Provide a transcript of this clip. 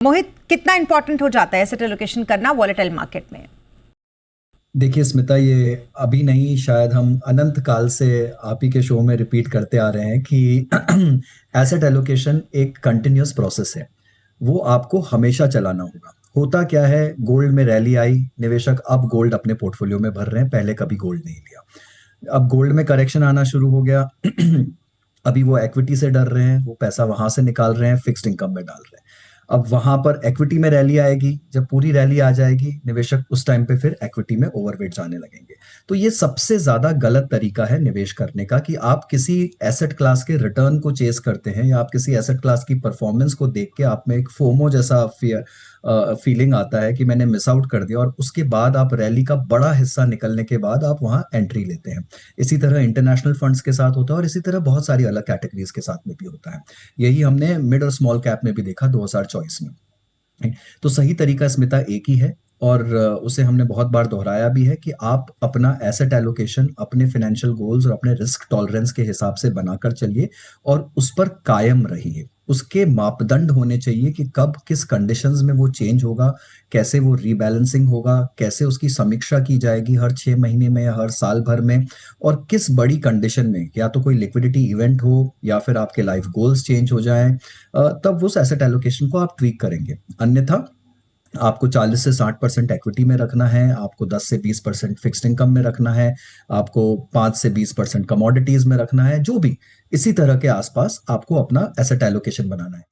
मोहित, कितना इंपॉर्टेंट हो जाता है एसेट एलोकेशन करना वॉलेटाइल मार्केट में? देखिए स्मिता, ये अभी नहीं, शायद हम अनंत काल से आप ही के शो में रिपीट करते आ रहे हैं कि एसेट एलोकेशन एक कंटिन्यूअस प्रोसेस है। वो आपको हमेशा चलाना होगा। होता क्या है, गोल्ड में रैली आई, निवेशक अब गोल्ड अपने पोर्टफोलियो में भर रहे हैं, पहले कभी गोल्ड नहीं लिया। अब गोल्ड में करेक्शन आना शुरू हो गया। अभी वो इक्विटी से डर रहे हैं, वो पैसा वहां से निकाल रहे हैं, फिक्स्ड इनकम में डाल रहे हैं। अब वहां पर इक्विटी में रैली आएगी, जब पूरी रैली आ जाएगी, निवेशक उस टाइम पे फिर इक्विटी में ओवरवेट जाने लगेंगे। तो ये सबसे ज्यादा गलत तरीका है निवेश करने का, कि आप किसी एसेट क्लास के रिटर्न को चेस करते हैं या आप किसी एसेट क्लास की परफॉर्मेंस को देख के आप में एक फोमो जैसा फीलिंग आता है कि मैंने मिस आउट कर दिया, और उसके बाद आप रैली का बड़ा हिस्सा निकलने के बाद आप वहां एंट्री लेते हैं। इसी तरह इंटरनेशनल फंड्स के साथ होता है, और इसी तरह बहुत सारी अलग कैटेगरीज के साथ में भी होता है। यही हमने मिड और स्मॉल कैप में भी देखा 2024 में। तो सही तरीका स्मिता एक ही है, और उसे हमने बहुत बार दोहराया भी है कि आप अपना एसेट एलोकेशन अपने फाइनेंशियल गोल्स और अपने रिस्क टॉलरेंस के हिसाब से बनाकर चलिए, और उस पर कायम रहिए। उसके मापदंड होने चाहिए कि कब किस कंडीशंस में वो चेंज होगा, कैसे वो रीबैलेंसिंग होगा, कैसे उसकी समीक्षा की जाएगी हर 6 महीने में या हर साल भर में, और किस बड़ी कंडीशन में, या तो कोई लिक्विडिटी इवेंट हो या फिर आपके लाइफ गोल्स चेंज हो जाएं, तब उस एसेट एलोकेशन को आप ट्वीक करेंगे। अन्यथा आपको 40 से 60% इक्विटी में रखना है, आपको 10 से 20% फिक्स्ड इनकम में रखना है, आपको 5 से 20% कमोडिटीज में रखना है, जो भी इसी तरह के आसपास आपको अपना एसेट एलोकेशन बनाना है।